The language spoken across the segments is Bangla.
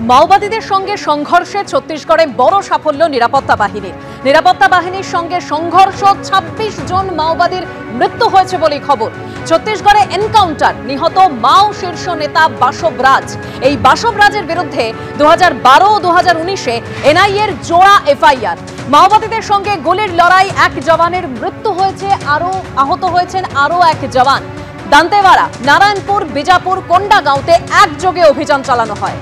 মাওবাদীদের সঙ্গে সংঘর্ষে ছত্তিশগড়ে বড় সাফল্য নিরাপত্তা বাহিনীর সঙ্গে সংঘর্ষ ২৬ জন মাওবাদীর মৃত্যু হয়েছে বলে খবর। ছত্তিশগড়ে এনকাউন্টার, নিহত মাও শীর্ষ নেতা বাসব রাজ। এই বাসব রাজের বিরুদ্ধে ২০১২ ও ২০১৯-এ এনআইএর জোড়া এফআইআর। মাওবাদীদের সঙ্গে গুলির লড়াই, এক জওয়ানের মৃত্যু হয়েছে, আহত হয়েছেন আরও এক জওয়ান। দান্তেওয়াড়া, নারায়ণপুর, বিজাপুর, কোন্ডাগাঁওতে একযোগে অভিযান চালানো হয়।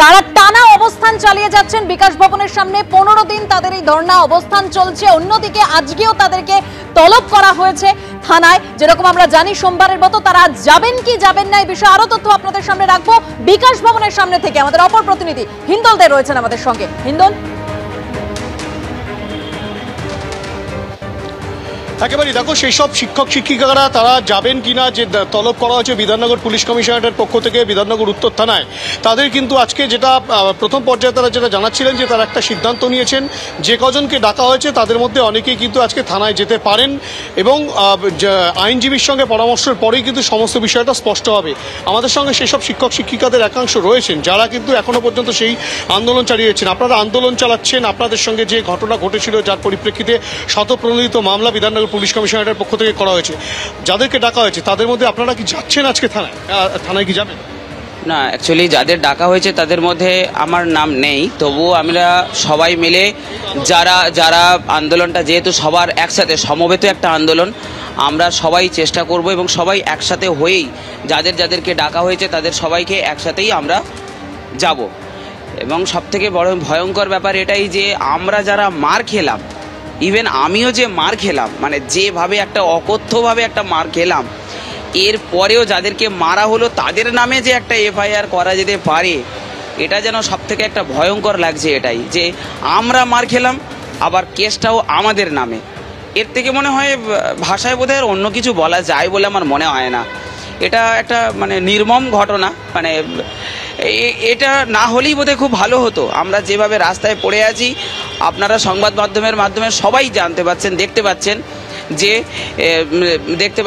তারা টানা অবস্থান চালিয়ে যাচ্ছেন বিকাশ ভবনের সামনে। ১৫ দিন তাদের এই ধর্ণা অবস্থান চলছে। অন্যদিকে আজকেও তাদেরকে তলব করা হয়েছে থানায়। যেরকম আমরা জানি, সোমবারের মতো তারা যাবেন কি যাবেন না এই বিষয়ে আরো তথ্য আপনাদের সামনে রাখবো বিকাশ ভবনের সামনে থেকে। আমাদের অপর প্রতিনিধি হিন্দল দে রয়েছেন আমাদের সঙ্গে। হিন্দল, একেবারে দেখো, সেই সব শিক্ষক শিক্ষিকারা তারা যাবেন কিনা, যে তলব করা হয়েছে বিধাননগর পুলিশ কমিশনারেটের পক্ষ থেকে বিধাননগর উত্তর থানায়, তাদের কিন্তু আজকে যেটা প্রথম পর্যায়ে তারা যেটা জানাচ্ছিলেন যে তারা একটা সিদ্ধান্ত নিয়েছেন, যে কজনকে ডাকা হয়েছে তাদের মধ্যে অনেকেই কিন্তু আজকে থানায় যেতে পারেন এবং আইনজীবীর সঙ্গে পরামর্শের পরেই কিন্তু সমস্ত বিষয়টা স্পষ্ট হবে। আমাদের সঙ্গে সেই সব শিক্ষক শিক্ষিকাদের একাংশ রয়েছেন যারা কিন্তু এখনো পর্যন্ত সেই আন্দোলন চালিয়েছেন। আপনারা আন্দোলন চালাচ্ছেন, আপনাদের সঙ্গে যে ঘটনা ঘটেছিল যার পরিপ্রেক্ষিতে শতপ্রণোদিত মামলা বিধাননগর পুলিশ কমিশনারের পক্ষ থেকে করা হয়েছে, যাদেরকে ডাকা হয়েছে তাদের মধ্যে আপনারা কি যাচ্ছেন আজকে থানায় কি যাবেন? না, অ্যাকচুয়ালি যাদের ডাকা হয়েছে তাদের মধ্যে আমার নাম নেই, তবুও আমরা সবাই মিলে যারা আন্দোলনটা, যেহেতু সবার একসাথে সমবেত একটা আন্দোলন, আমরা সবাই চেষ্টা করব এবং সবাই একসাথে হয়েই যাদেরকে ডাকা হয়েছে তাদের সবাইকে একসাথেই আমরা যাব। এবং সবথেকে বড় ভয়ঙ্কর ব্যাপার এটাই যে আমরা যারা মার খেলাম, ইভেন আমিও যে মার খেলাম, মানে যেভাবে একটা অকথ্যভাবে একটা মার খেলাম, এর পরেও যাদেরকে মারা হলো তাদের নামে যে একটা এফআইআর করা যেতে পারে, এটা যেন সবথেকে একটা ভয়ঙ্কর লাগছে। এটাই যে আমরা মার খেলাম, আবার কেসটাও আমাদের নামে। এর থেকে মনে হয় ভাষায় বোধহয় অন্য কিছু বলা যায় বলে আমার মনে হয় না। এটা একটা মানে নির্মম ঘটনা। মানে এটা না হলেই বোধহয় খুব ভালো হতো। আমরা যেভাবে রাস্তায় পড়ে আছি, আপনারা সংবাদ মাধ্যমের মাধ্যমে সবাই জানতে পাচ্ছেন, দেখতে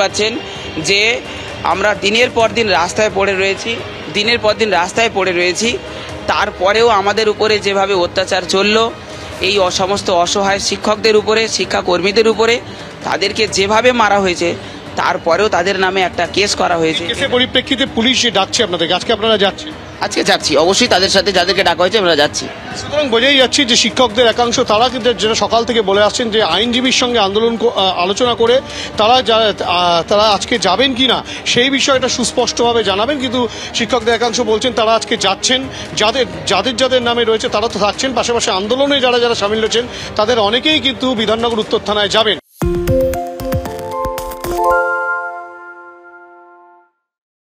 পাচ্ছেন যে আমরা দিনের পর দিন রাস্তায় পড়ে রয়েছি। তারপরেও আমাদের উপরে যেভাবে অত্যাচার চলল, এই সমস্ত অসহায় শিক্ষকদের উপরে, শিক্ষাকর্মীদের উপরে, তাদেরকে যেভাবে মারা হয়েছে, তারপরেও তাদের নামে একটা কেস করা হয়েছে। কেসের পরিপ্রেক্ষিতে পুলিশ ডাকছে আপনাদেরকে, আজকে আপনারা যাচ্ছেন? আজকে যাচ্ছি, অবশ্যই তাদের সাথে যাদেরকে ডাকা হয়েছে আমরা যাচ্ছি। সুতরাং বোঝাই যাচ্ছে যে শিক্ষকদের একাংশ তারা কিন্তু যেটা সকাল থেকে বলে আসছেন যে আইনজীবীর সঙ্গে আলোচনা করে তারা আজকে যাবেন কি না সেই বিষয়টা সুস্পষ্টভাবে জানাবেন। কিন্তু শিক্ষকদের একাংশ বলছেন তারা আজকে যাচ্ছেন, যাদের নামে রয়েছে তারা তো থাকছেন, পাশাপাশি আন্দোলনে যারা সামিল হয়েছেন তাদের অনেকেই কিন্তু বিধাননগর উত্তর থানায় যাবেন।